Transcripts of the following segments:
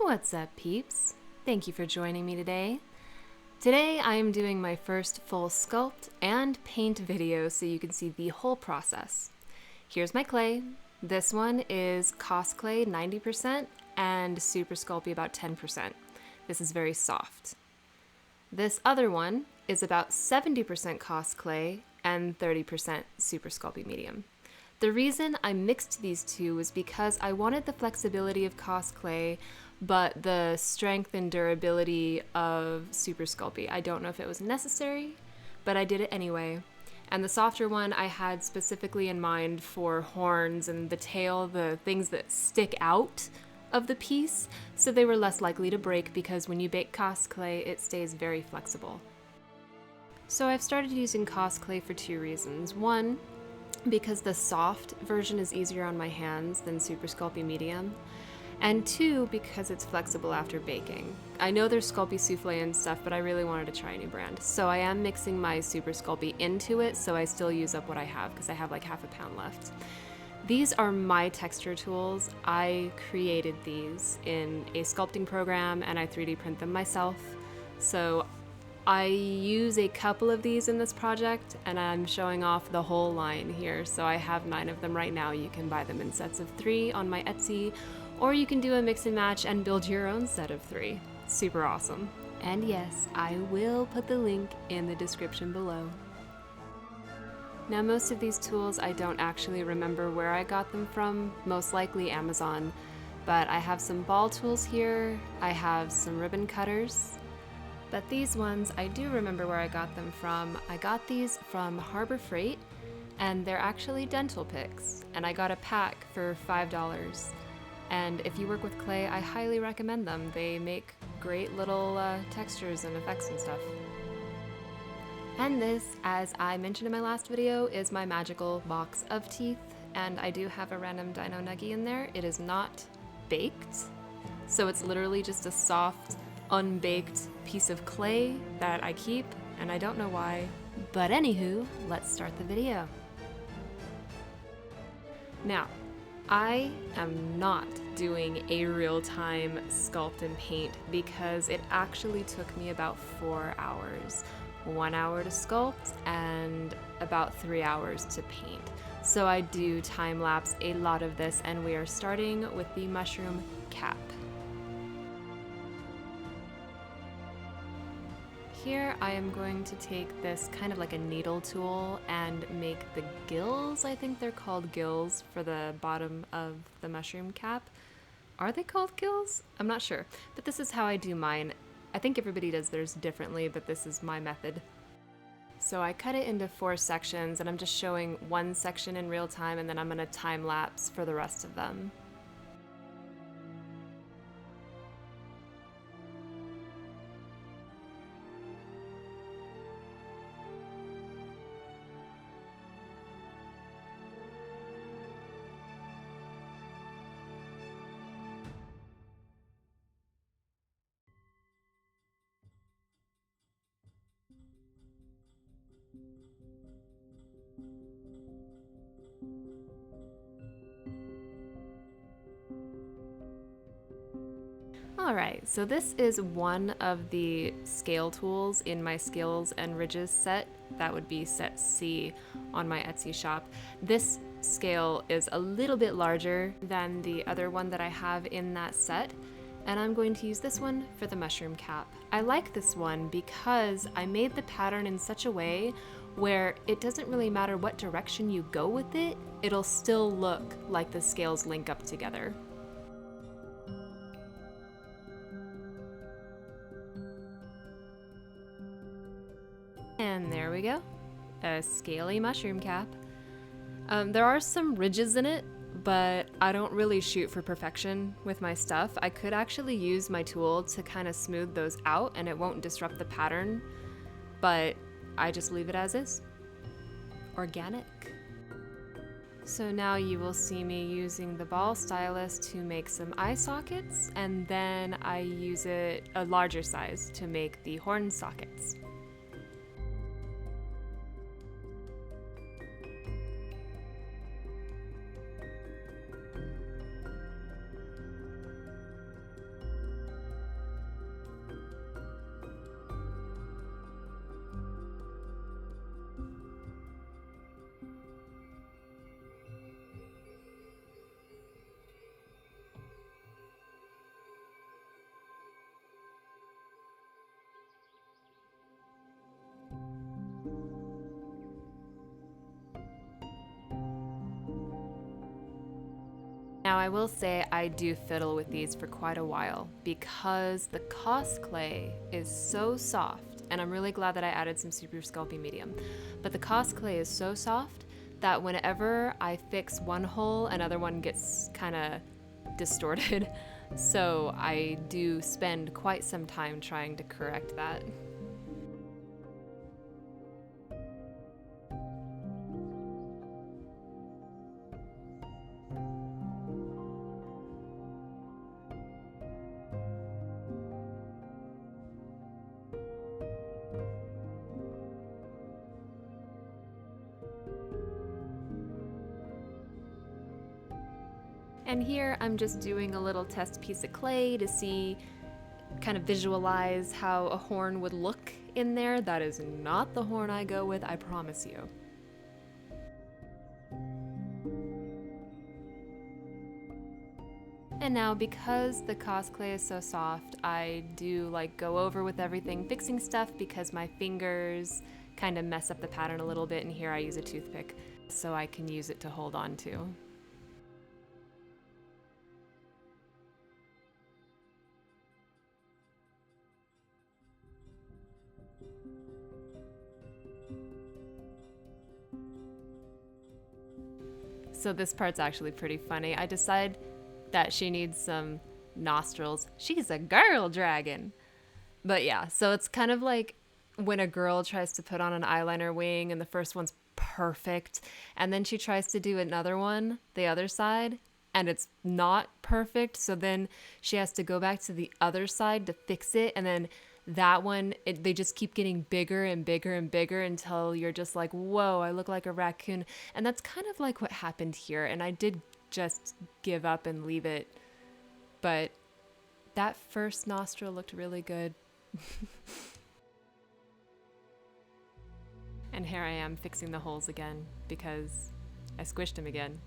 What's up, peeps? Thank you for joining me today. Today I am doing my first full sculpt and paint video so you can see the whole process. Here's my clay. This one is Cost Clay 90% and Super Sculpey about 10%. This is very soft. This other one is about 70% Cost Clay and 30% Super Sculpey medium. The reason I mixed these two was because I wanted the flexibility of Cost Clay but the strength and durability of Super Sculpey. I don't know if it was necessary, but I did it anyway. And the softer one I had specifically in mind for horns and the tail, the things that stick out of the piece, so they were less likely to break because when you bake Cost Clay, it stays very flexible. So I've started using Cost Clay for two reasons. One, because the soft version is easier on my hands than Super Sculpey medium. And two, because it's flexible after baking. I know there's Sculpey Souffle and stuff, but I really wanted to try a new brand. So I am mixing my Super Sculpey into it, so I still use up what I have, because I have like half a pound left. These are my texture tools. I created these in a sculpting program, and I 3D print them myself. So I use a couple of these in this project, and I'm showing off the whole line here. So I have 9 of them right now. You can buy them in sets of 3 on my Etsy, or you can do a mix and match and build your own set of 3. Super awesome. And yes, I will put the link in the description below. Now, most of these tools I don't actually remember where I got them from, most likely Amazon, but I have some ball tools here, I have some ribbon cutters, but these ones I do remember where I got them from. I got these from Harbor Freight, and they're actually dental picks, and I got a pack for $5. And if you work with clay, I highly recommend them. They make great little textures and effects and stuff. And this, as I mentioned in my last video, is my magical box of teeth. And I do have a random dino nuggie in there. It is not baked, so it's literally just a soft, unbaked piece of clay that I keep, and I don't know why. But anywho, let's start the video. Now, I am not doing a real-time sculpt and paint because it actually took me about 4 hours. 1 hour to sculpt and about 3 hours to paint. So I do time-lapse a lot of this, and we are starting with the mushroom cap. Here I am going to take this kind of like a needle tool and make the gills. I think they're called gills for the bottom of the mushroom cap. Are they called gills? I'm not sure, but this is how I do mine. I think everybody does theirs differently, but this is my method. So I cut it into 4 sections, and I'm just showing one section in real time, and then I'm gonna time lapse for the rest of them. Alright, so this is one of the scale tools in my Scales and Ridges set. That would be set C on my Etsy shop. This scale is a little bit larger than the other one that I have in that set, and I'm going to use this one for the mushroom cap. I like this one because I made the pattern in such a way where it doesn't really matter what direction you go with it, it'll still look like the scales link up together. And there we go, a scaly mushroom cap. There are some ridges in it, but I don't really shoot for perfection with my stuff. I could actually use my tool to kind of smooth those out and it won't disrupt the pattern, but I just leave it as is. Organic. So now you will see me using the ball stylus to make some eye sockets, and then I use it a larger size to make the horn sockets. Now I will say I do fiddle with these for quite a while because the Cos clay is so soft, and I'm really glad that I added some super sculpting medium, but the Cos clay is so soft that whenever I fix one hole, another one gets kind of distorted. So I do spend quite some time trying to correct that. And here I'm just doing a little test piece of clay to see, kind of visualize how a horn would look in there. That is not the horn I go with, I promise you. And now because the Cos clay is so soft, I do like go over with everything fixing stuff because my fingers kind of mess up the pattern a little bit, and here I use a toothpick so I can use it to hold on to. So this part's actually pretty funny. I decide that she needs some nostrils. She's a girl dragon. But yeah, so it's kind of like when a girl tries to put on an eyeliner wing and the first one's perfect, and then she tries to do another one, the other side, and it's not perfect. So then she has to go back to the other side to fix it, and then that one, they just keep getting bigger and bigger and bigger until you're just like, whoa, I look like a raccoon. And that's kind of like what happened here. And I did just give up and leave it. But that first nostril looked really good. And here I am fixing the holes again because I squished them again.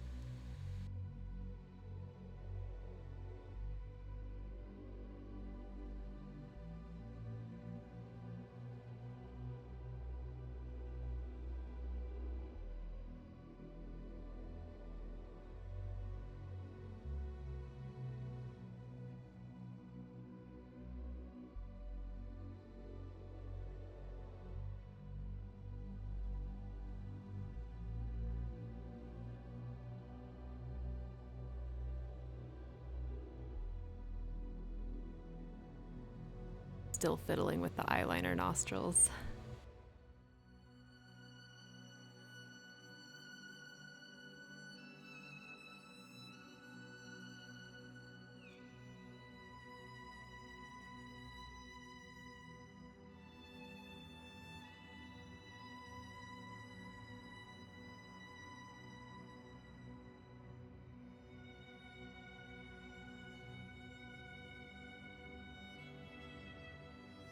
Still fiddling with the eyeliner nostrils.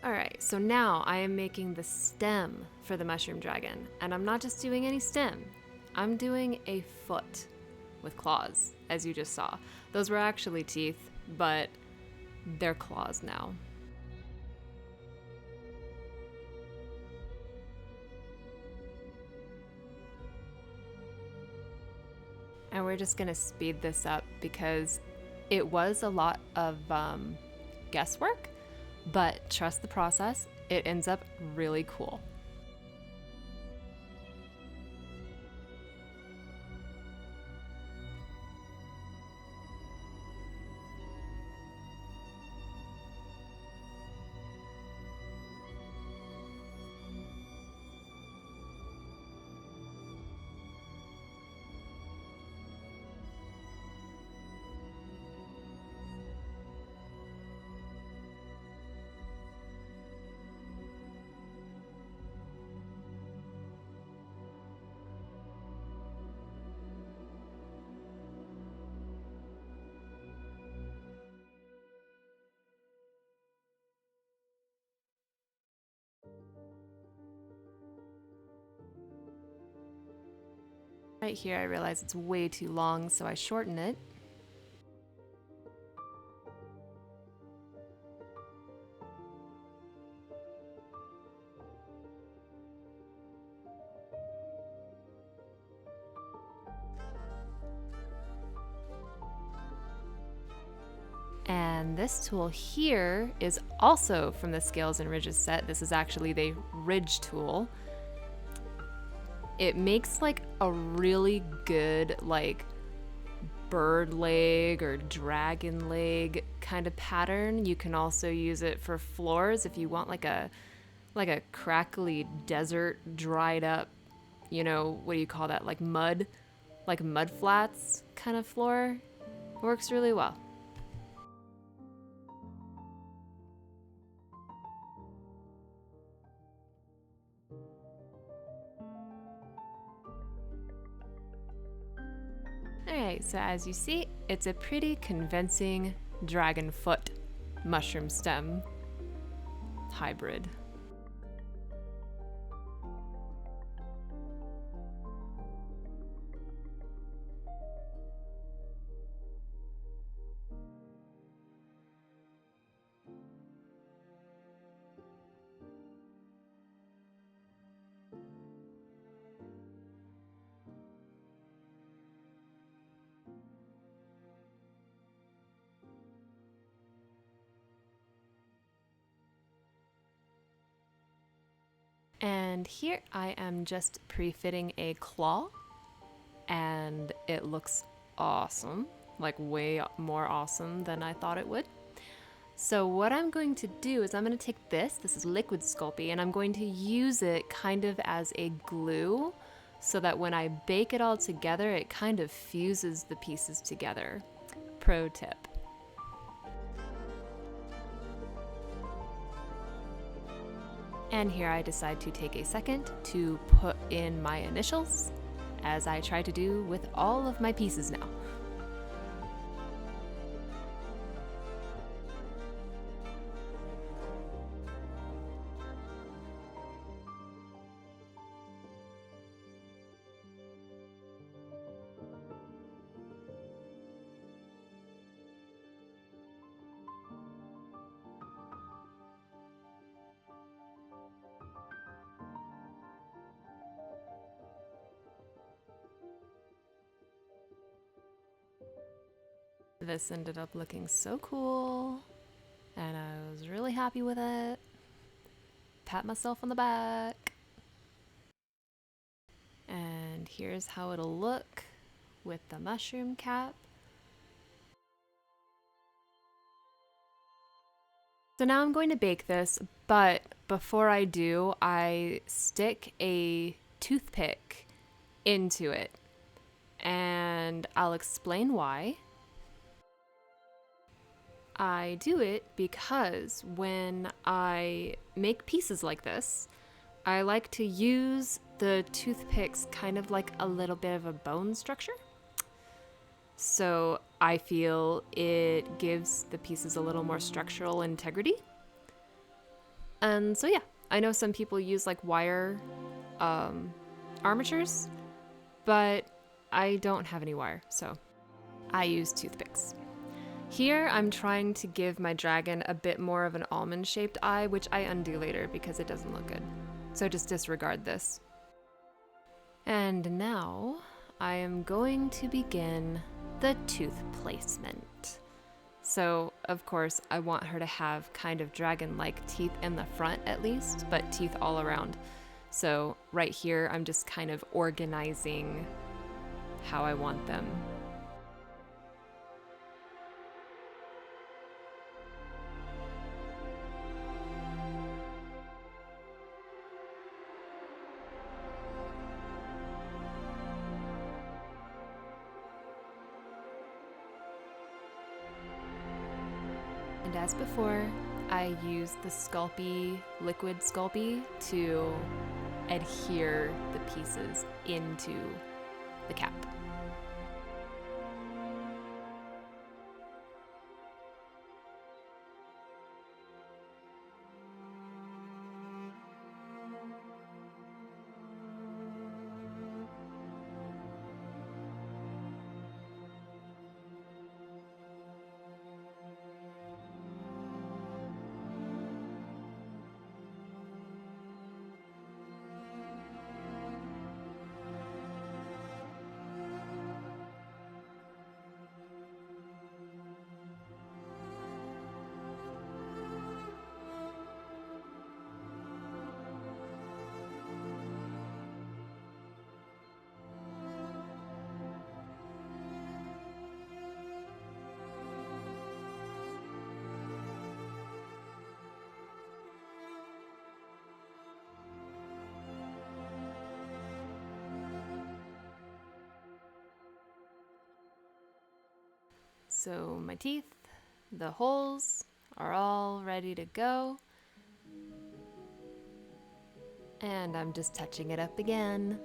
Alright, so now I am making the stem for the mushroom dragon, and I'm not just doing any stem, I'm doing a foot with claws, as you just saw. Those were actually teeth, but they're claws now. And we're just gonna speed this up because it was a lot of guesswork, but trust the process, it ends up really cool. Right here I realize it's way too long, so I shorten it. this tool here is also from the Scales and Ridges set. This is actually the Ridge tool. It makes like a really good like bird leg or dragon leg kind of pattern. You can also use it for floors if you want like a crackly desert dried up, you know, what do you call that? Like mud flats kind of floor. Works really well. Alright, so as you see, it's a pretty convincing dragon foot mushroom stem hybrid. And here I am just pre-fitting a claw, and it looks awesome, like way more awesome than I thought it would. So what I'm going to do is I'm going to take this is liquid Sculpey, and I'm going to use it kind of as a glue so that when I bake it all together, it kind of fuses the pieces together. Pro tip. And here I decide to take a second to put in my initials, as I try to do with all of my pieces now. This ended up looking so cool, and I was really happy with it. Pat myself on the back. And here's how it'll look with the mushroom cap. So now I'm going to bake this, but before I do, I stick a toothpick into it, and I'll explain why. I do it because when I make pieces like this, I like to use the toothpicks kind of like a little bit of a bone structure. So I feel it gives the pieces a little more structural integrity. And so yeah, I know some people use like wire armatures, but I don't have any wire, so I use toothpicks. Here, I'm trying to give my dragon a bit more of an almond-shaped eye, which I undo later because it doesn't look good. So just disregard this. And now, I am going to begin the tooth placement. So, of course, I want her to have kind of dragon-like teeth in the front at least, but teeth all around. So right here, I'm just kind of organizing how I want them. And as before, I use the Sculpey, liquid Sculpey, to adhere the pieces into the cap. So my teeth, the holes are all ready to go. And I'm just touching it up again.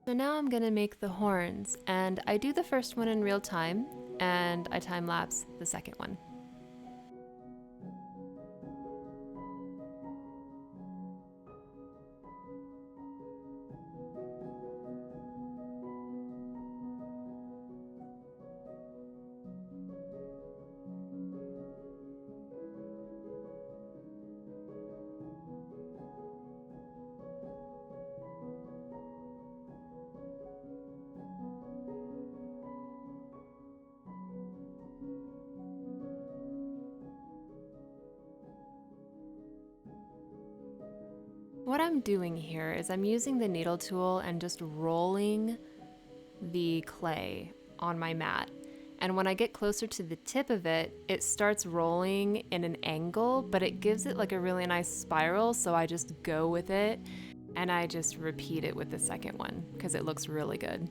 So now I'm gonna make the horns, and I do the first one in real time, and I time lapse the second one. What I'm doing here is I'm using the needle tool and just rolling the clay on my mat. And when I get closer to the tip of it, it starts rolling in an angle, but it gives it like a really nice spiral, so I just go with it and I just repeat it with the second one because it looks really good.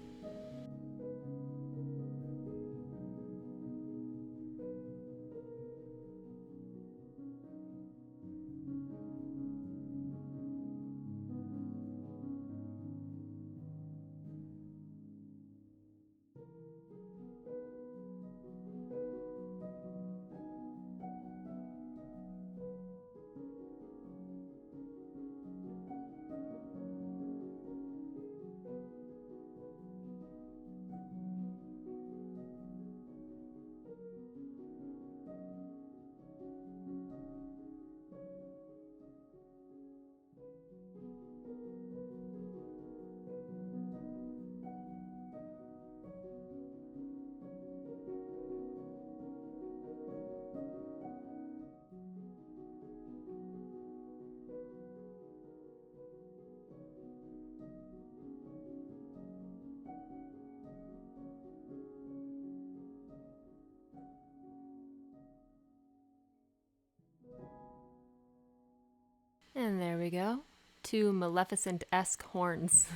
And there we go. 2 Maleficent-esque horns.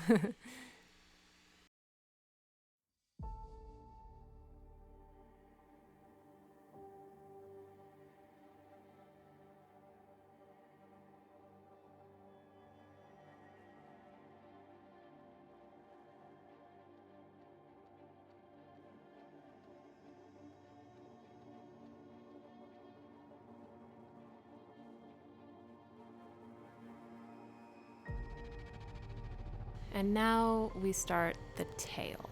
And now we start the tail.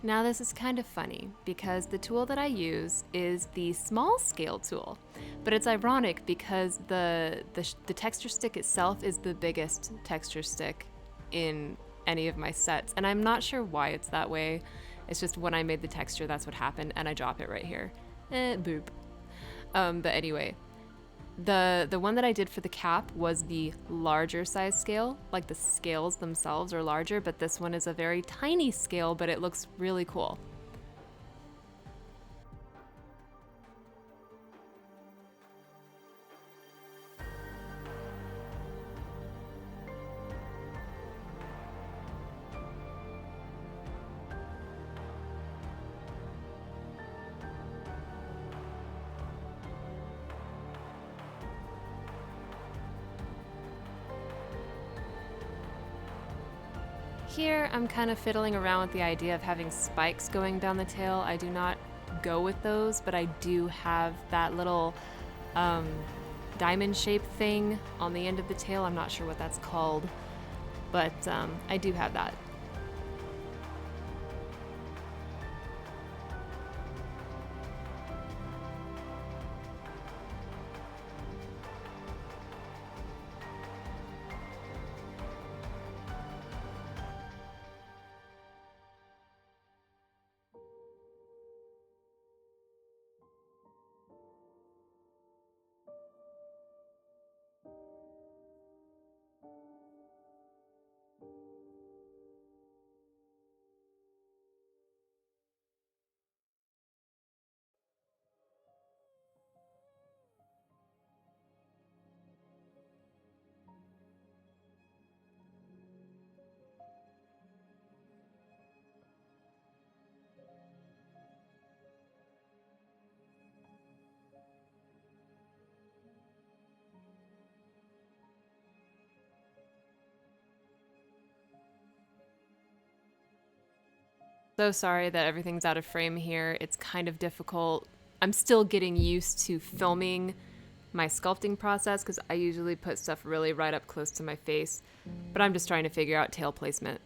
Now this is kind of funny because the tool that I use is the small scale tool, but it's ironic because the texture stick itself is the biggest texture stick in any of my sets, and I'm not sure why it's that way. It's just when I made the texture, that's what happened, and I drop it right here. Boop. But anyway, the one that I did for the cap was the larger size scale, like the scales themselves are larger, but this one is a very tiny scale, but it looks really cool. Here, I'm kind of fiddling around with the idea of having spikes going down the tail. I do not go with those, but I do have that little diamond shaped thing on the end of the tail. I'm not sure what that's called, but I do have that. So sorry that everything's out of frame here. It's kind of difficult. I'm still getting used to filming my sculpting process because I usually put stuff really right up close to my face, but I'm just trying to figure out tail placement.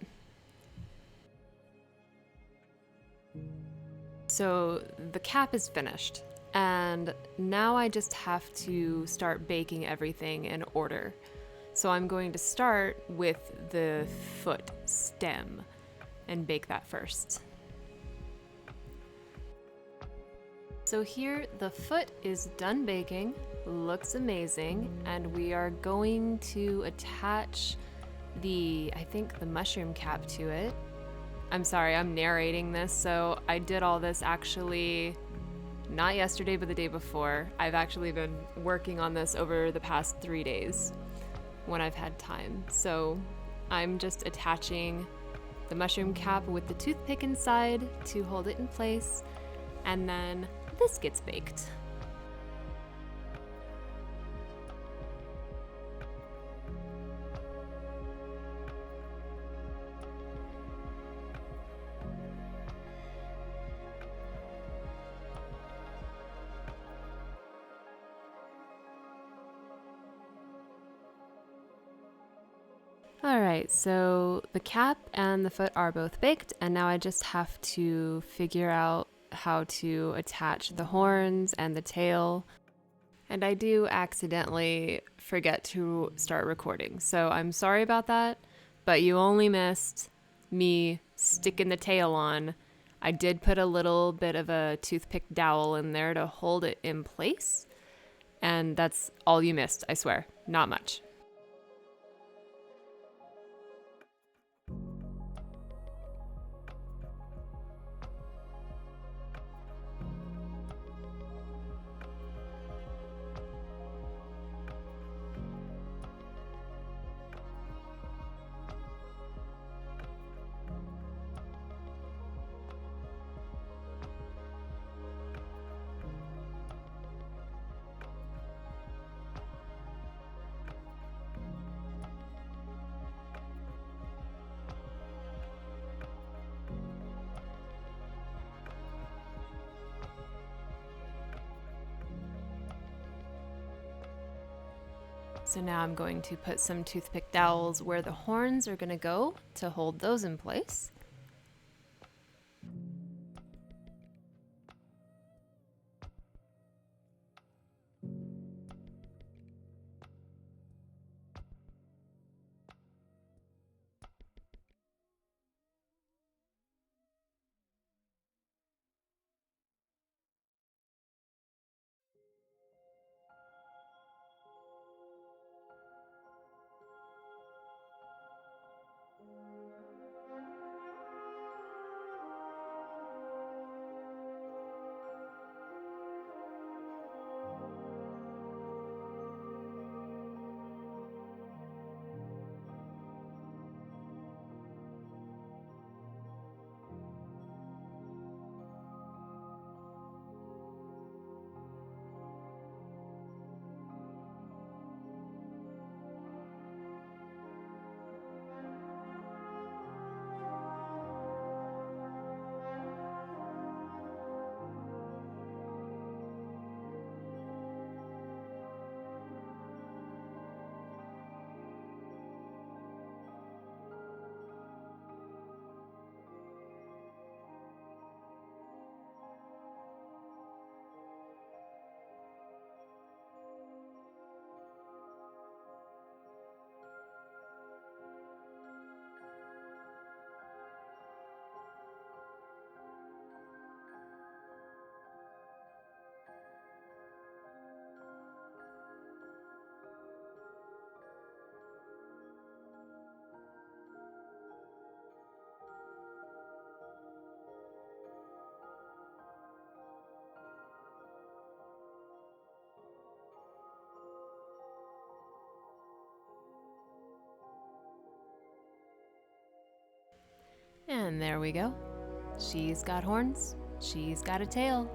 So the cap is finished, and now I just have to start baking everything in order. So I'm going to start with the foot stem and bake that first. So here the foot is done baking, looks amazing, and we are going to attach I think the mushroom cap to it. I'm sorry, I'm narrating this, so I did all this actually not yesterday, but the day before. I've actually been working on this over the past 3 days when I've had time. So I'm just attaching the mushroom cap with the toothpick inside to hold it in place, and then this gets baked. Alright, so the cap and the foot are both baked, and now I just have to figure out how to attach the horns and the tail. And I do accidentally forget to start recording, so I'm sorry about that, but you only missed me sticking the tail on. I did put a little bit of a toothpick dowel in there to hold it in place, and that's all you missed, I swear. Not much. So now I'm going to put some toothpick dowels where the horns are going to go to hold those in place. And there we go. She's got horns, she's got a tail.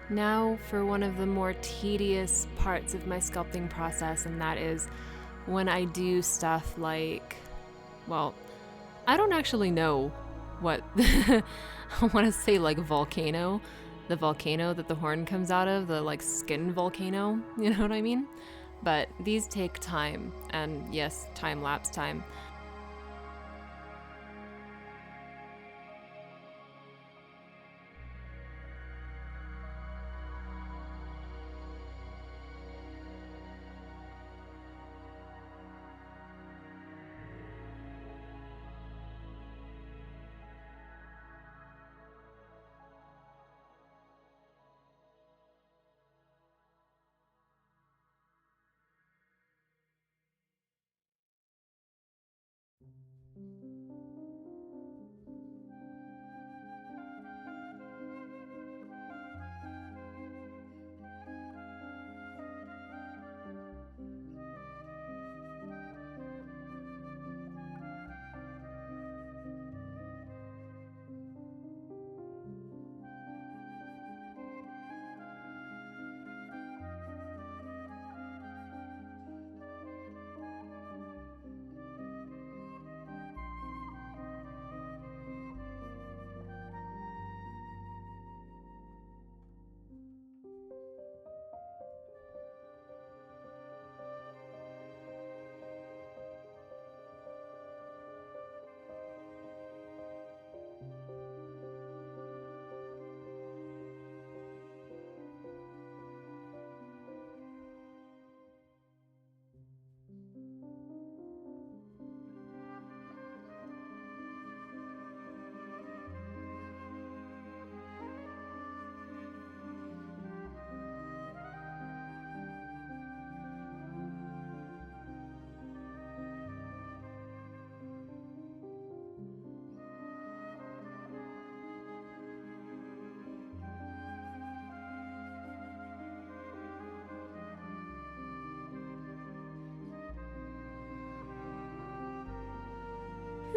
Now for one of the more tedious parts of my sculpting process, and that is when I do stuff like, well, I don't actually know what, I want to say like volcano, the volcano that the horn comes out of, the like skin volcano, you know what I mean? But these take time, and yes, time-lapse time.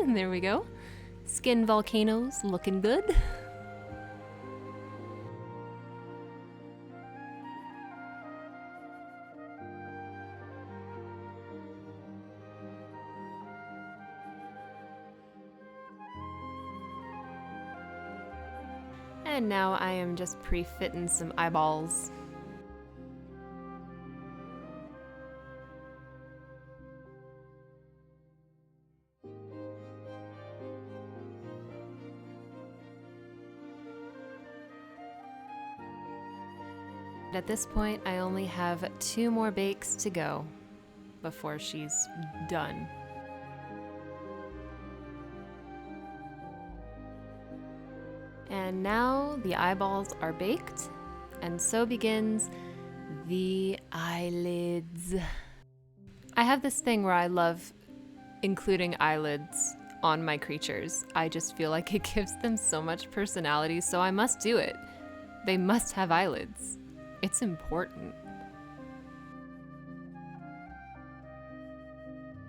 And there we go. Skin volcanoes looking good. And now I am just pre-fitting some eyeballs. At this point, I only have 2 more bakes to go before she's done. And now the eyeballs are baked, and so begins the eyelids. I have this thing where I love including eyelids on my creatures. I just feel like it gives them so much personality, so I must do it. They must have eyelids. It's important.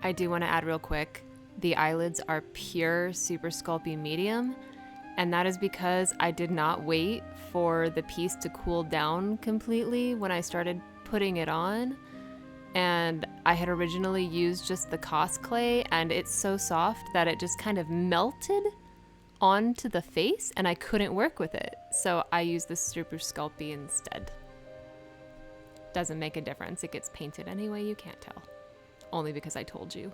I do want to add real quick, the eyelids are pure Super Sculpey medium, and that is because I did not wait for the piece to cool down completely when I started putting it on. And I had originally used just the Cos clay, and it's so soft that it just kind of melted onto the face and I couldn't work with it. So I used the Super Sculpey instead. Doesn't make a difference, it gets painted anyway, you can't tell. Only because I told you.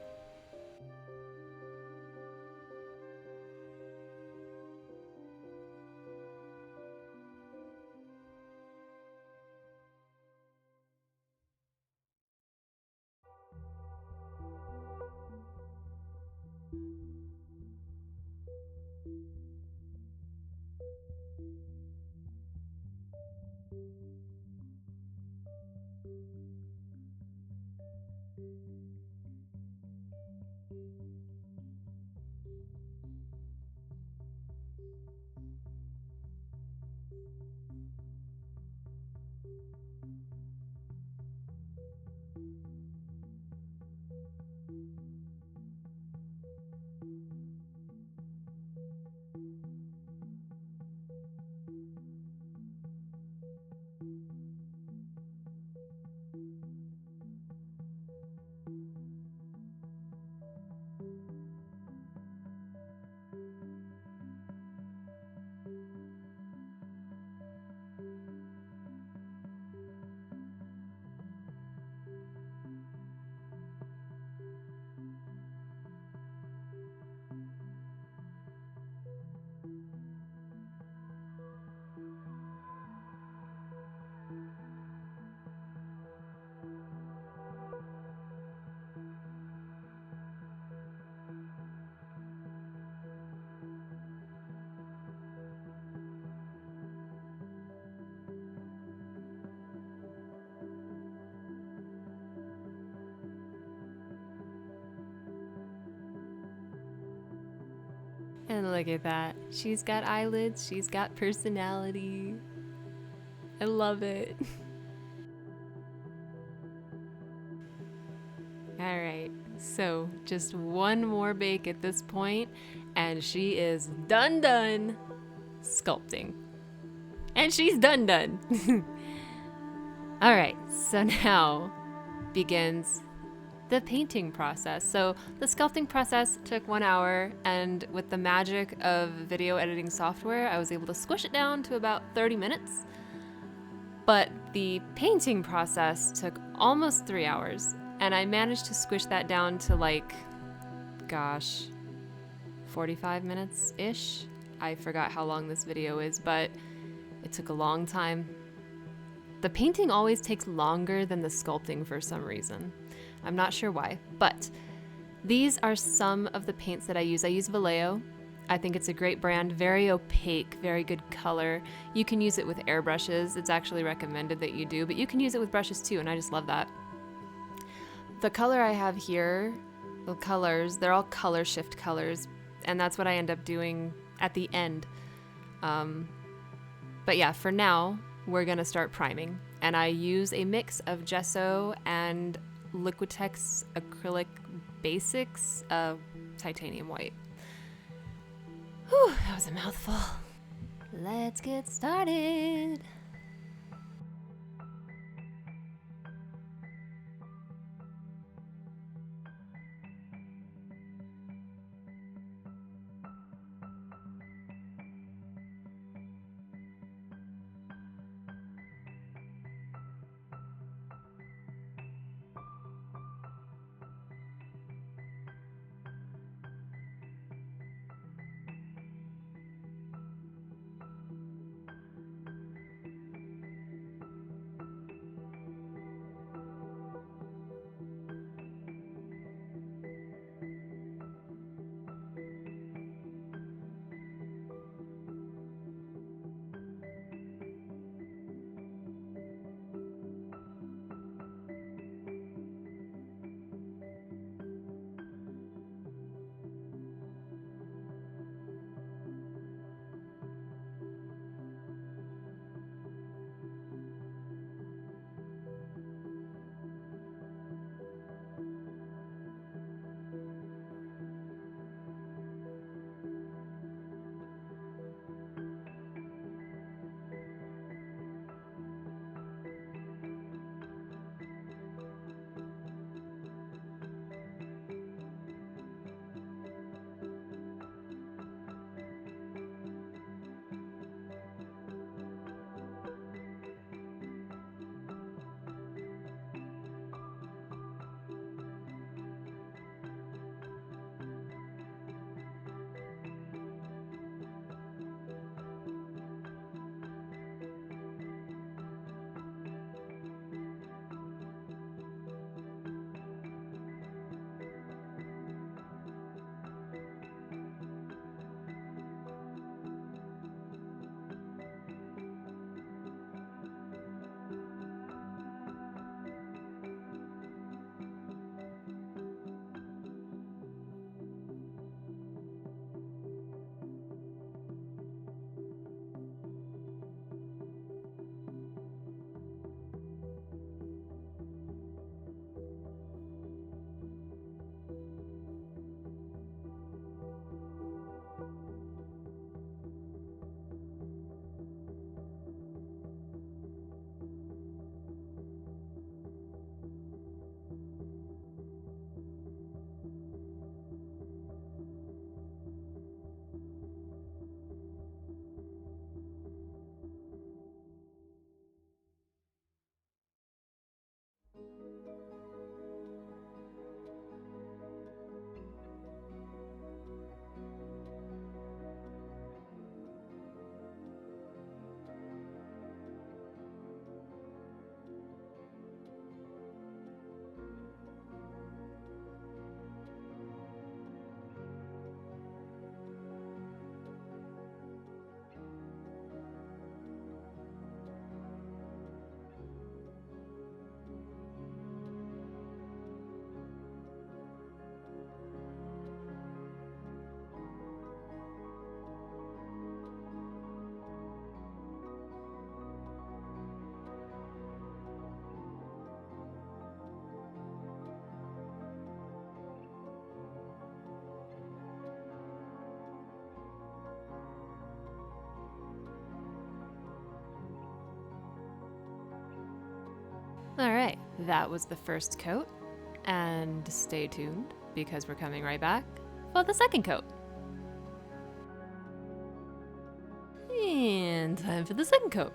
And look at that. She's got eyelids, she's got personality. I love it. Alright, so just one more bake at this point, and she is done sculpting. And she's done. Alright, so now begins the painting process. So the sculpting process took 1 hour, and with the magic of video editing software, I was able to squish it down to about 30 minutes. But the painting process took almost 3 hours, and I managed to squish that down to like, gosh, 45 minutes-ish. I forgot how long this video is, but it took a long time. The painting always takes longer than the sculpting for some reason. I'm not sure why, but these are some of the paints that I use. I use Vallejo. I think it's a great brand, very opaque, very good color. You can use it with airbrushes. It's actually recommended that you do, but you can use it with brushes too, and I just love that. The color I have here, the colors, they're all color shift colors, and that's what I end up doing at the end. But yeah, for now, we're gonna start priming, and I use a mix of gesso and Liquitex acrylic basics, titanium white. Whew, that was a mouthful. Let's get started. Alright, that was the first coat, and stay tuned because we're coming right back for the second coat. And time for the second coat.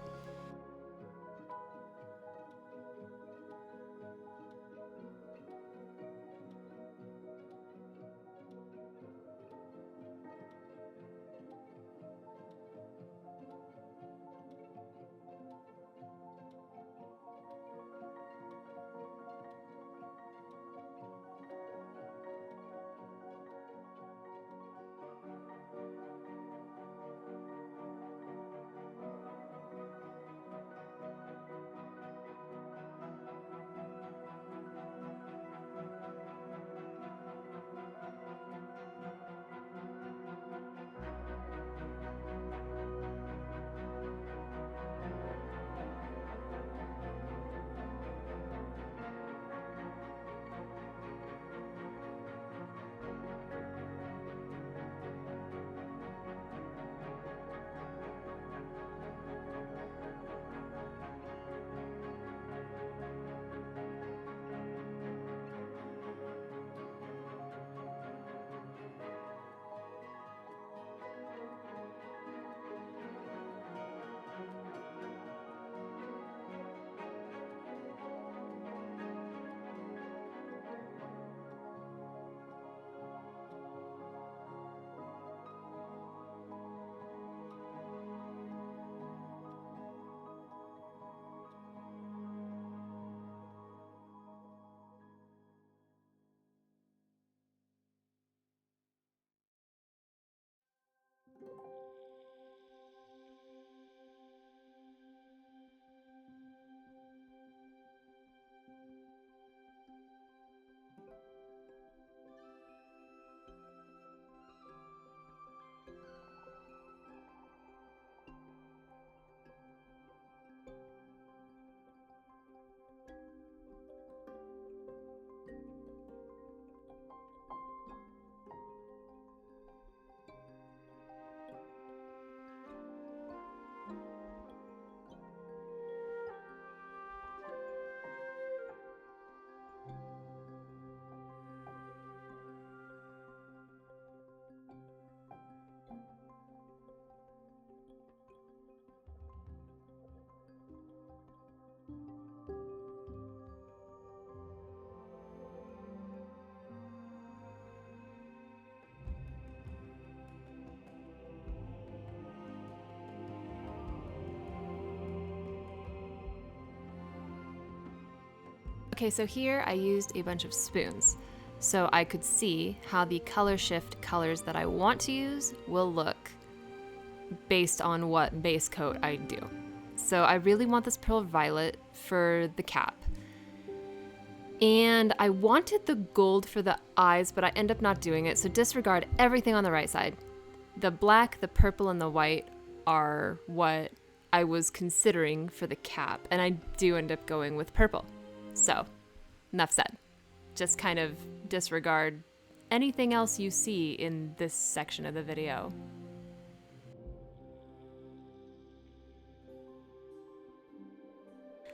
Okay, so here I used a bunch of spoons, so I could see how the color shift colors that I want to use will look based on what base coat I do. So I really want this pearl violet for the cap. And I wanted the gold for the eyes, but I end up not doing it, so disregard everything on the right side. The black, the purple, and the white are what I was considering for the cap, and I do end up going with purple. So, enough said. Just kind of disregard anything else you see in this section of the video.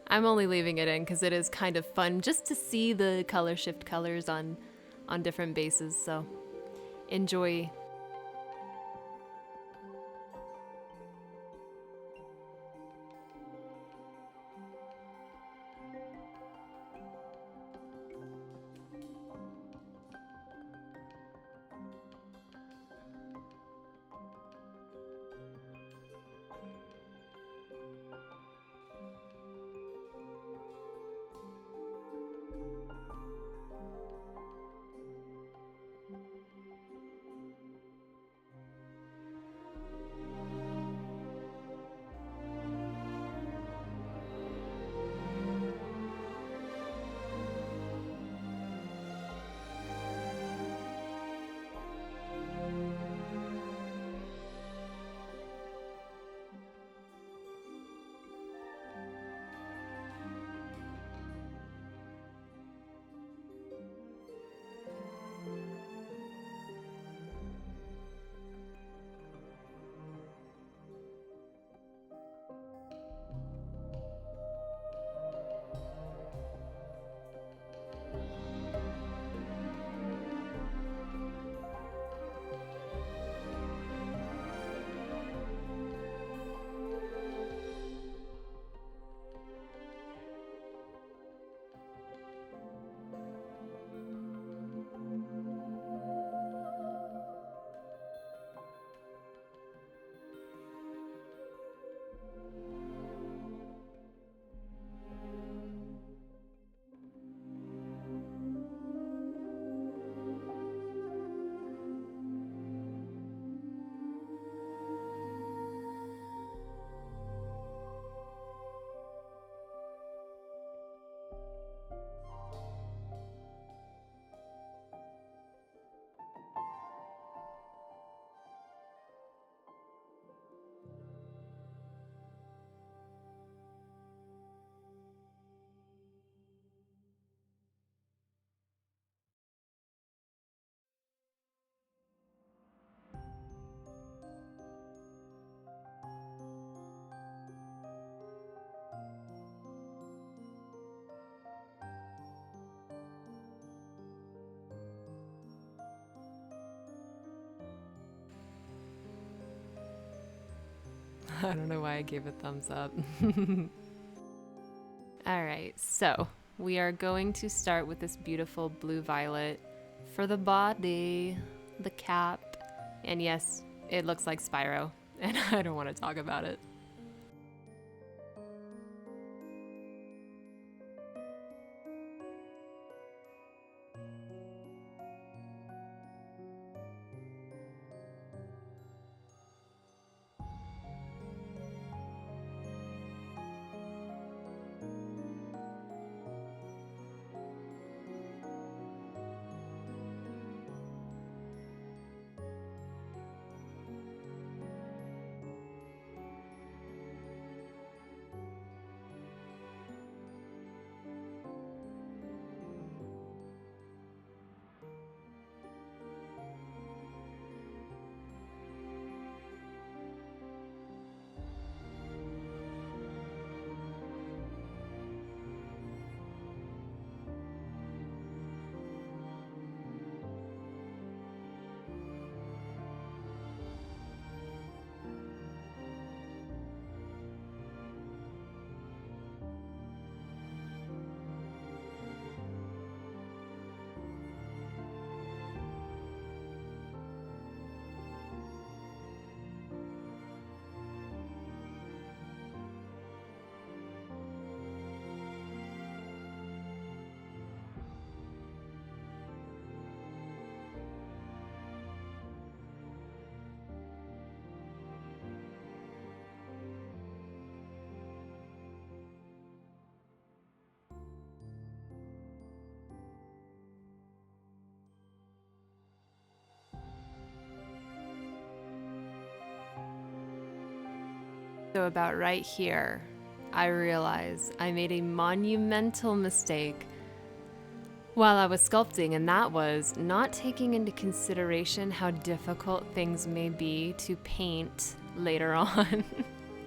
I'm only leaving it in because it is kind of fun just to see the color shift colors on different bases, so enjoy. I don't know why I gave a thumbs up. Alright, so we are going to start with this beautiful blue-violet for the body, the cap, and yes, it looks like Spyro, and I don't want to talk about it. So about right here, I realize I made a monumental mistake while I was sculpting, and that was not taking into consideration how difficult things may be to paint later on.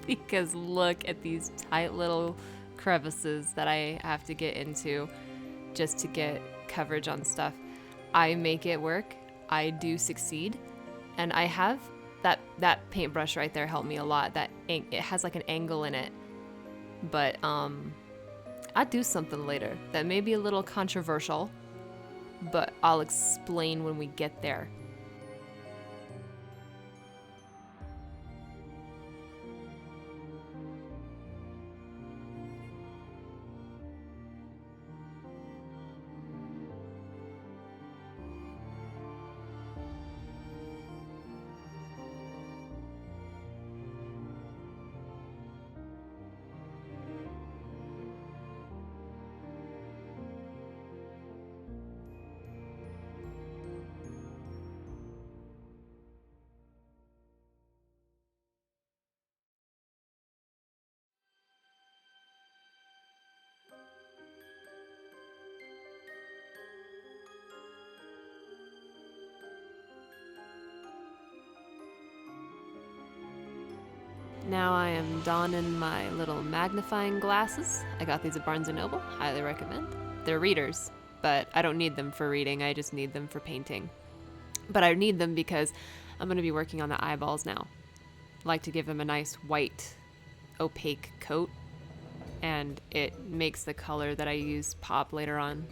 Because look at these tight little crevices that I have to get into just to get coverage on stuff. I make it work. I do succeed, and I have that paintbrush right there helped me a lot. It has like an angle in it, but I'll do something later that may be a little controversial, but I'll explain when we get there. Now I am donning my little magnifying glasses. I got these at Barnes & Noble, highly recommend. They're readers, but I don't need them for reading, I just need them for painting. But I need them because I'm going to be working on the eyeballs now. I like to give them a nice white, opaque coat, and it makes the color that I use pop later on.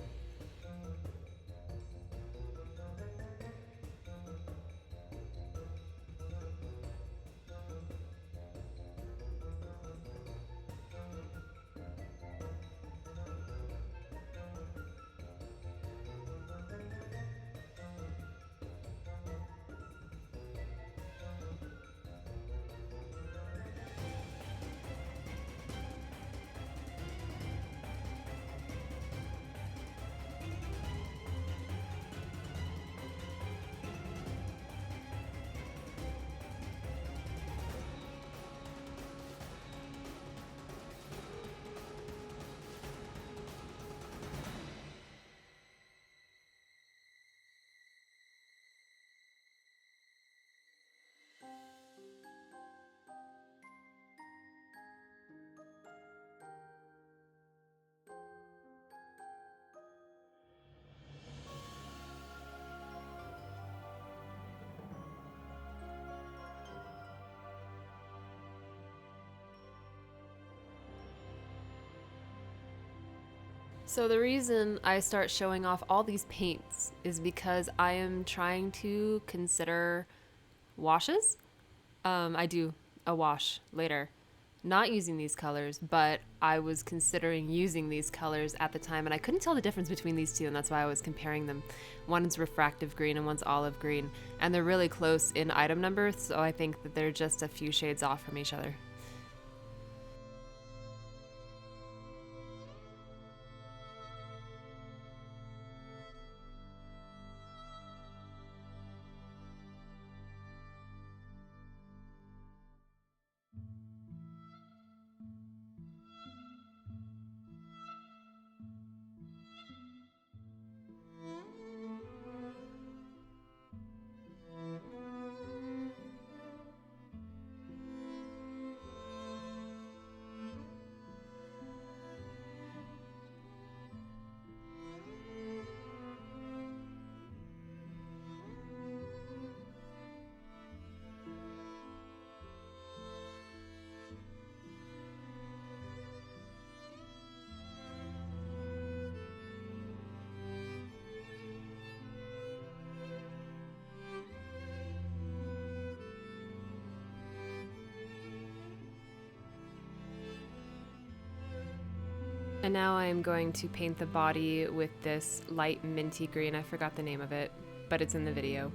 So the reason I start showing off all these paints is because I am trying to consider washes. I do a wash later, not using these colors, but I was considering using these colors at the time, and I couldn't tell the difference between these two, and that's why I was comparing them. One's refractive green and one's olive green, and they're really close in item number, so I think that they're just a few shades off from each other. And now I am going to paint the body with this light minty green. I forgot the name of it, but it's in the video.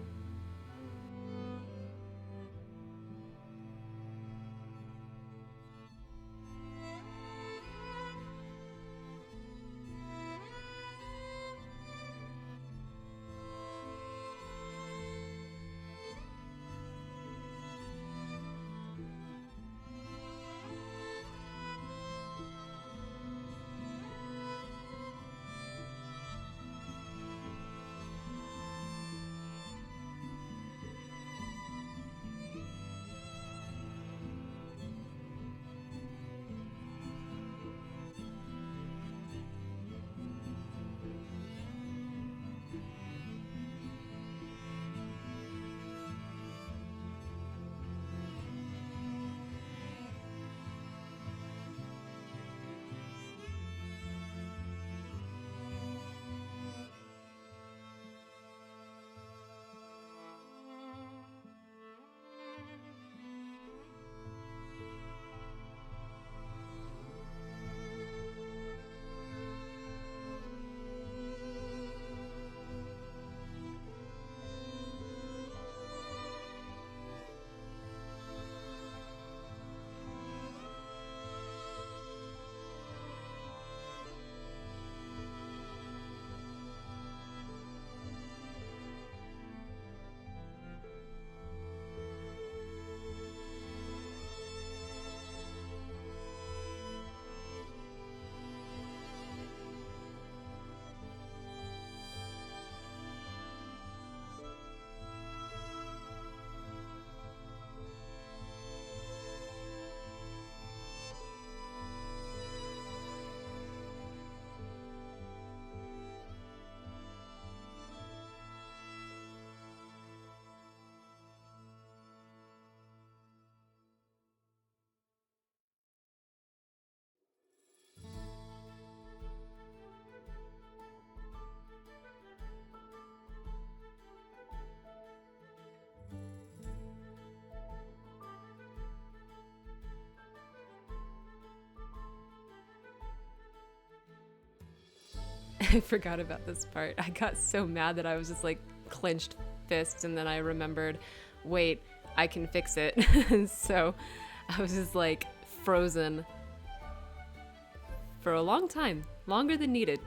I forgot about this part. I got so mad that I was just like clenched fists, and then I remembered, wait, I can fix it. And so I was just like frozen for a long time, longer than needed,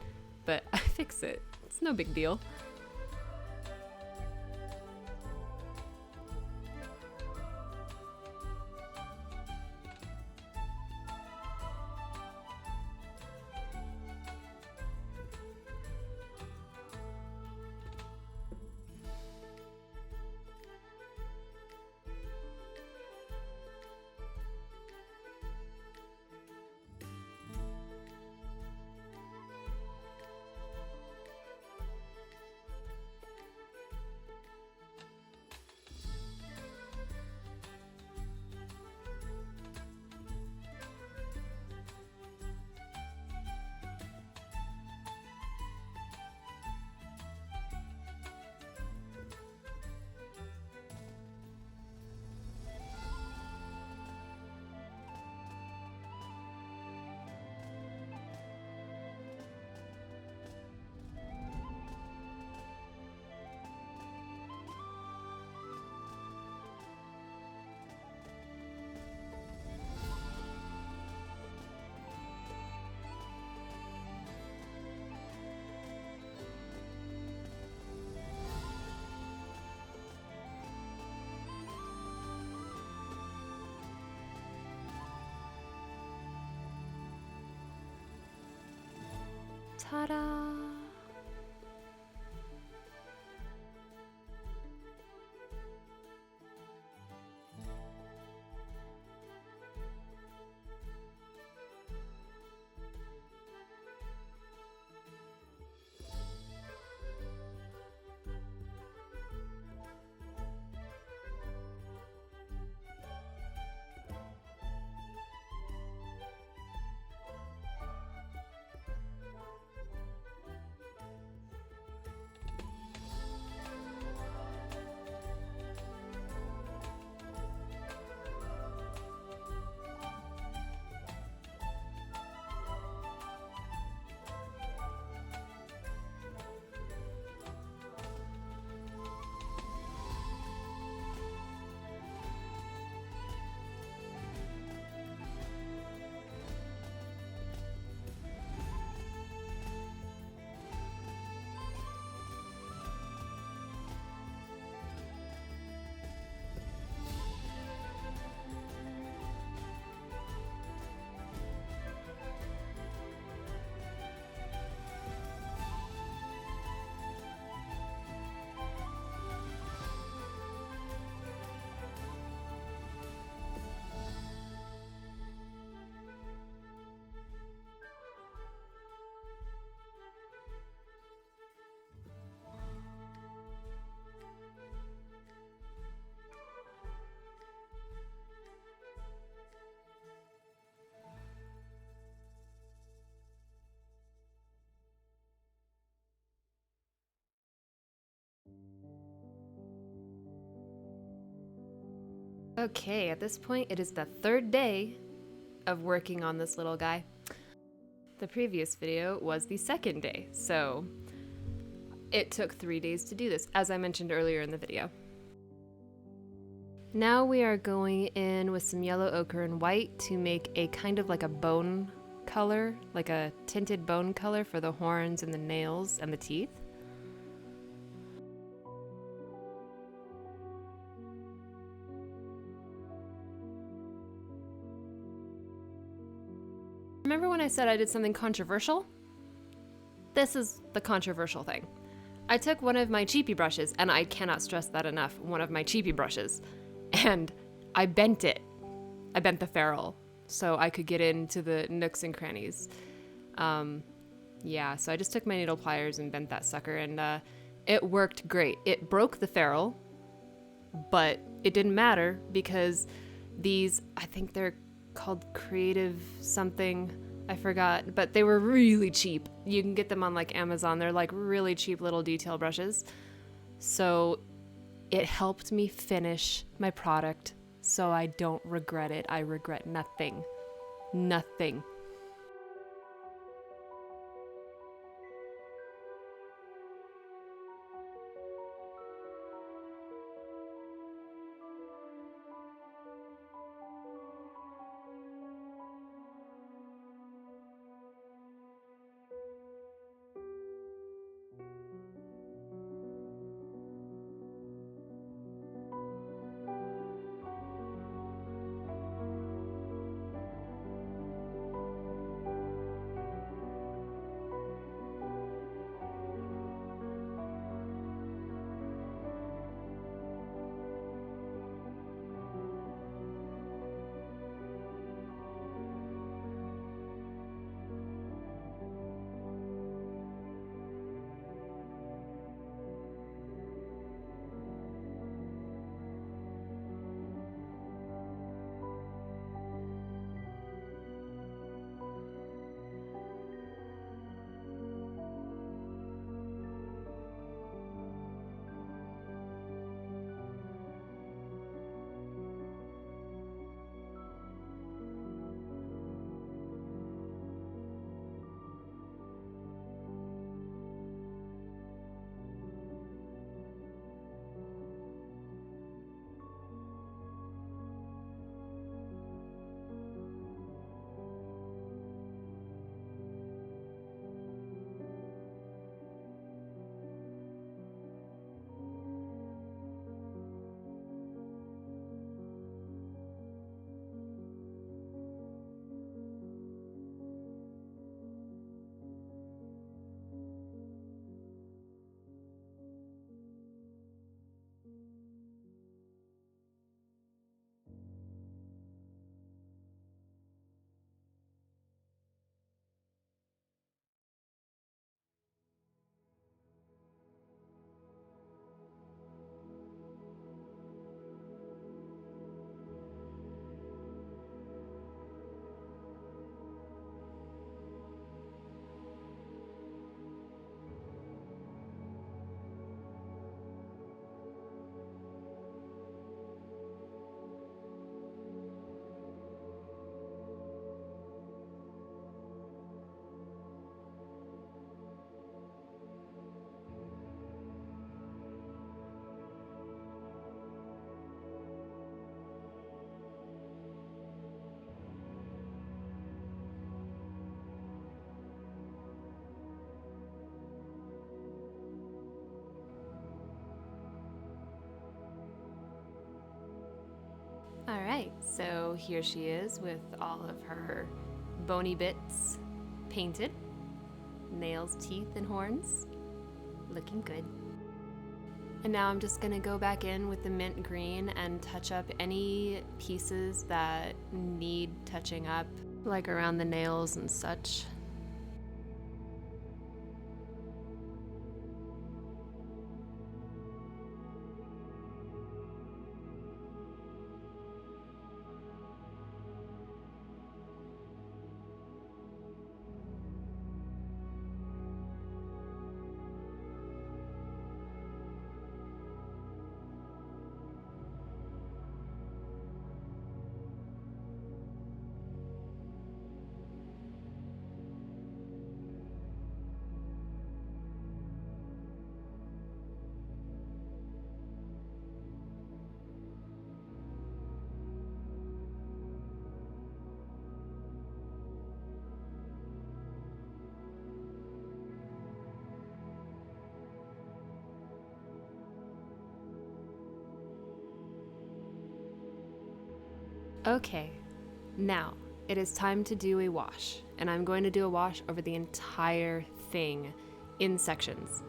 but I fix it. It's no big deal. Ta-da! Okay, at this point, it is the third day of working on this little guy. The previous video was the second day, so it took 3 days to do this, as I mentioned earlier in the video. Now we are going in with some yellow ochre and white to make a kind of like a bone color, like a tinted bone color for the horns and the nails and the teeth. Remember when I said I did something controversial? This is the controversial thing. I took one of my cheapy brushes, and I cannot stress that enough, one of my cheapy brushes, and I bent it. I bent the ferrule so I could get into the nooks and crannies. Yeah, so I just took my needle pliers and bent that sucker, and it worked great. It broke the ferrule, but it didn't matter because these, I think they're called creative something, I forgot, but they were really cheap. You can get them on like Amazon. They're like really cheap little detail brushes. So it helped me finish my product so I don't regret it. I regret nothing. Nothing. Alright, so here she is with all of her bony bits painted. Nails, teeth, and horns. Looking good. And now I'm just gonna go back in with the mint green and touch up any pieces that need touching up, like around the nails and such. Okay, now it is time to do a wash, and I'm going to do a wash over the entire thing in sections.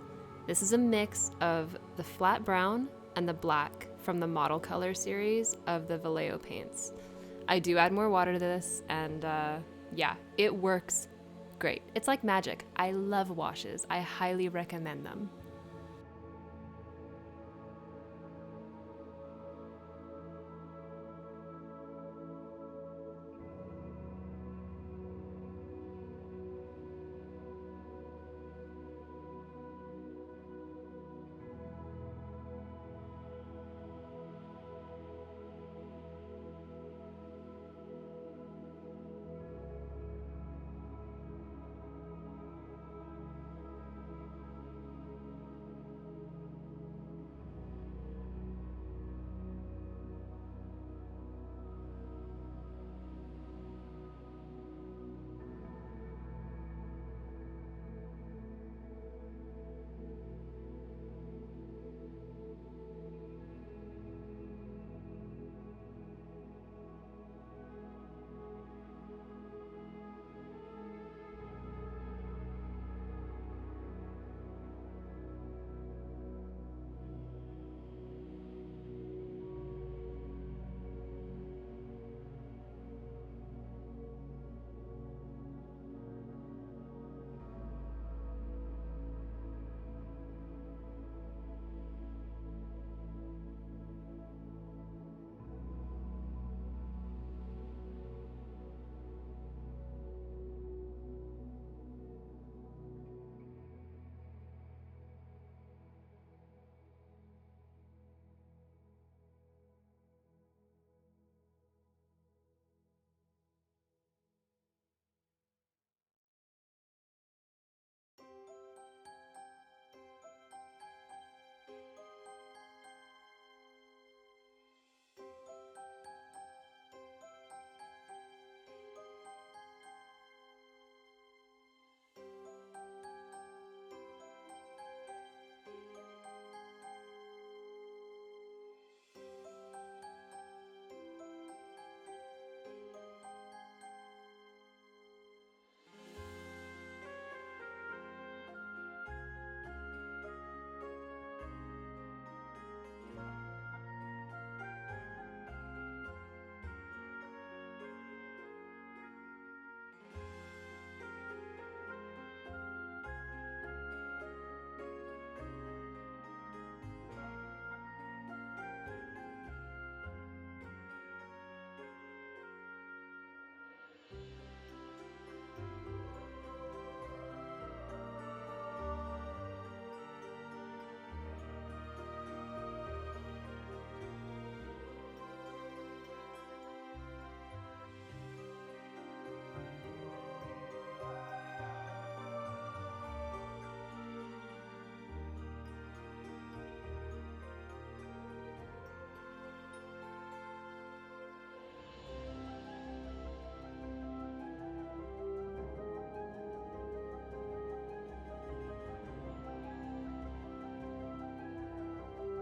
This is a mix of the flat brown and the black from the Model Color series of the Vallejo paints. I do add more water to this, and yeah, it works great. It's like magic. I love washes. I highly recommend them.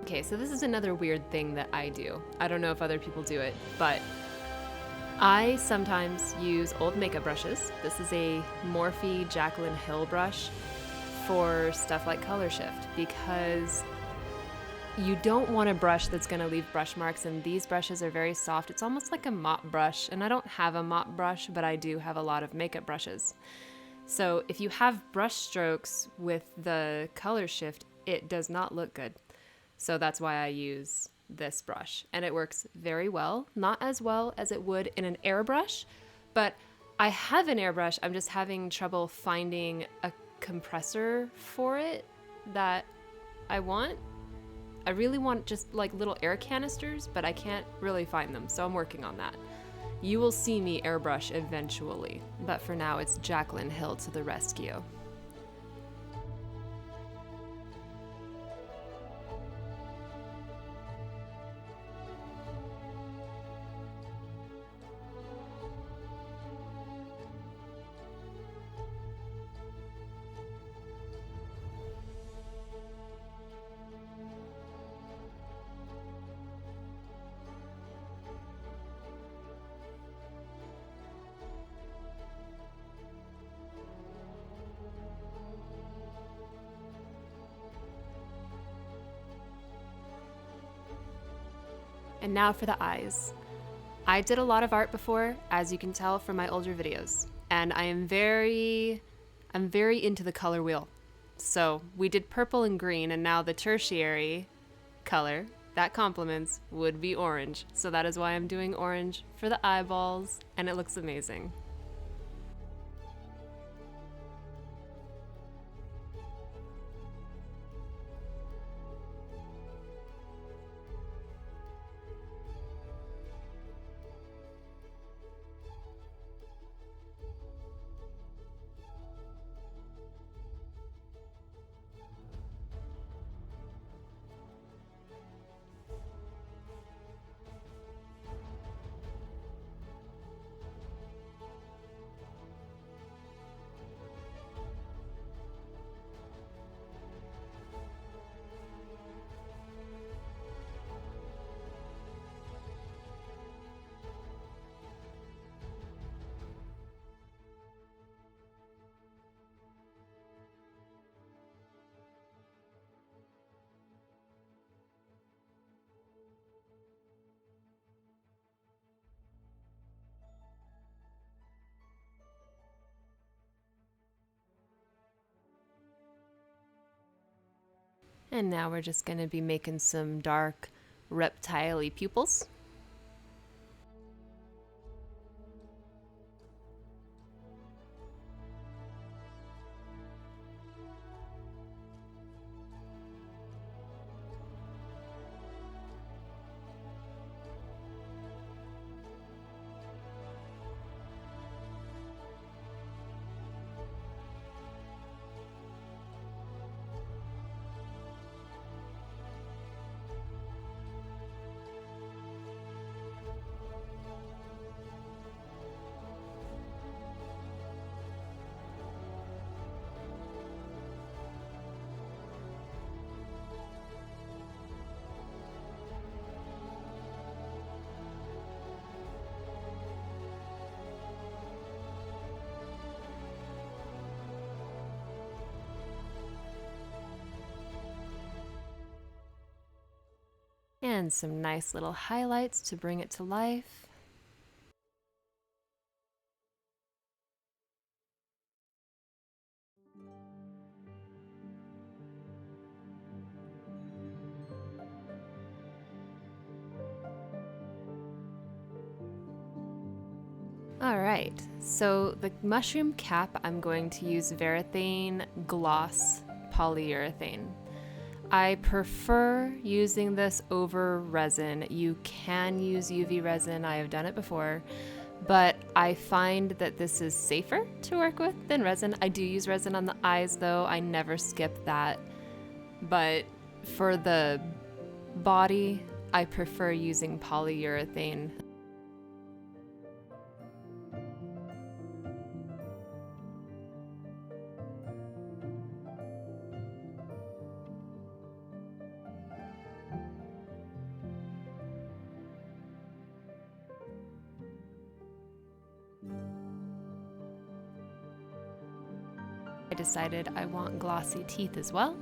Okay, so this is another weird thing that I do. I don't know if other people do it, but I sometimes use old makeup brushes. This is a Morphe Jaclyn Hill brush for stuff like color shift, because you don't want a brush that's going to leave brush marks, and these brushes are very soft. It's almost like a mop brush, and I don't have a mop brush, but I do have a lot of makeup brushes. So if you have brush strokes with the color shift, it does not look good. So that's why I use this brush, and it works very well. Not as well as it would in an airbrush, but I have an airbrush. I'm just having trouble finding a compressor for it that I want. I really want just like little air canisters, but I can't really find them, so I'm working on that. You will see me airbrush eventually, but for now it's Jaclyn Hill to the rescue. And now for the eyes. I did a lot of art before, as you can tell from my older videos, and I'm very into the color wheel. So we did purple and green, and now the tertiary color that complements would be orange. So that is why I'm doing orange for the eyeballs, and it looks amazing. And now we're just gonna be making some dark reptile-y pupils. And some nice little highlights to bring it to life. Alright, so the mushroom cap, I'm going to use Varathane Gloss Polyurethane. I prefer using this over resin. You can use UV resin, I have done it before, but I find that this is safer to work with than resin. I do use resin on the eyes though, I never skip that, but for the body, I prefer using polyurethane. I decided I want glossy teeth as well.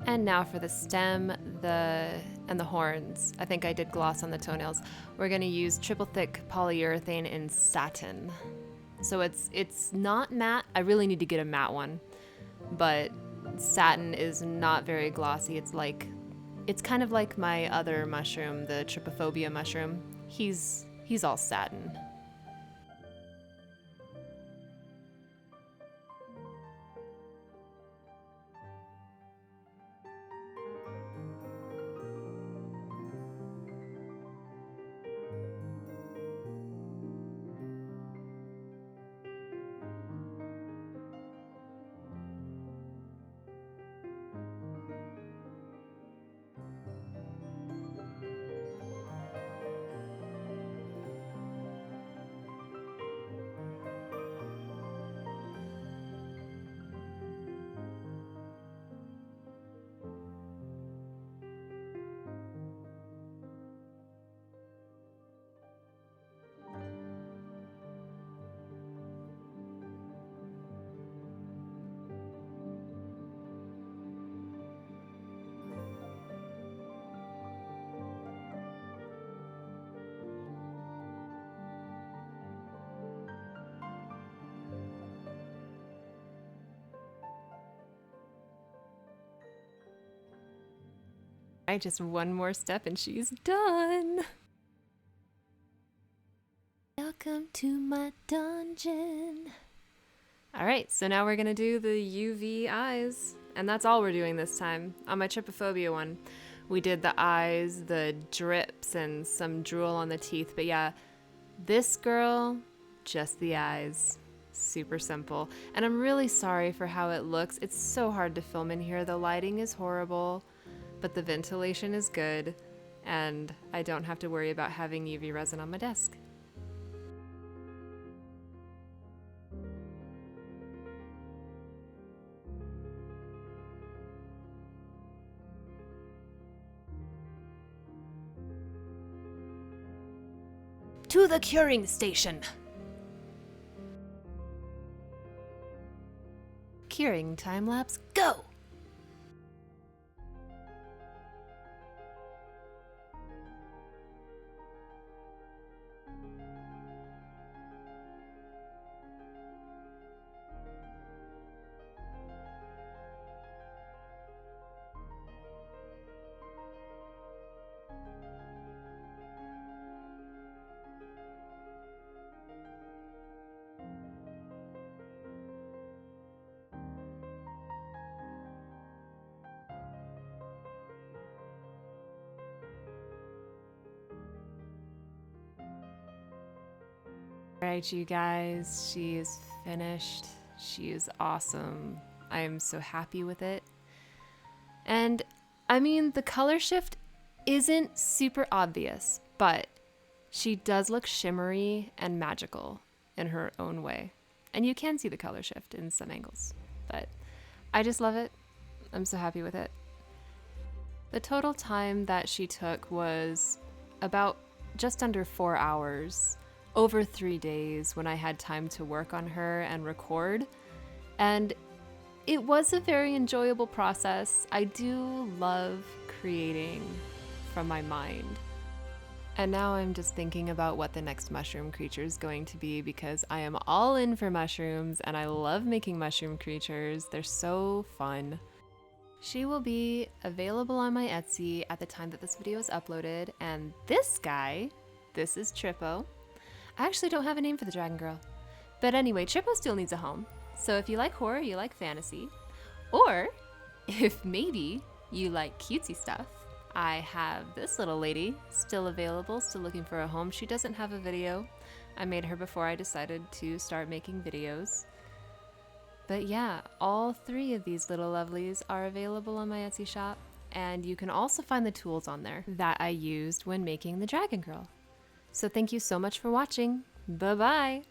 And now for the stem, and the horns. I think I did gloss on the toenails. We're gonna use triple thick polyurethane in satin. So it's not matte. I really need to get a matte one, but satin is not very glossy. It's kind of like my other mushroom, the trypophobia mushroom. He's all satin. Alright, just one more step and she's done. Welcome to my dungeon. Alright, so now we're gonna do the UV eyes. And that's all we're doing this time. On my trypophobia one, we did the eyes, the drips, and some drool on the teeth. But yeah, this girl, just the eyes. Super simple. And I'm really sorry for how it looks. It's so hard to film in here. The lighting is horrible, but the ventilation is good, and I don't have to worry about having UV resin on my desk. To the curing station! Curing time-lapse, go! Alright, you guys, she is finished. She is awesome. I am so happy with it. And I mean, the color shift isn't super obvious, but she does look shimmery and magical in her own way. And you can see the color shift in some angles, but I just love it. I'm so happy with it. The total time that she took was about just under 4 hours. Over 3 days when I had time to work on her and record. And it was a very enjoyable process. I do love creating from my mind. And now I'm just thinking about what the next mushroom creature is going to be, because I am all in for mushrooms and I love making mushroom creatures. They're so fun. She will be available on my Etsy at the time that this video is uploaded. And this guy, this is Trippo. I actually don't have a name for the dragon girl. But anyway, Trippo still needs a home. So if you like horror, you like fantasy, or if maybe you like cutesy stuff, I have this little lady still available, still looking for a home. She doesn't have a video. I made her before I decided to start making videos. But yeah, all three of these little lovelies are available on my Etsy shop, and you can also find the tools on there that I used when making the Dragon Girl. So thank you so much for watching. Bye-bye!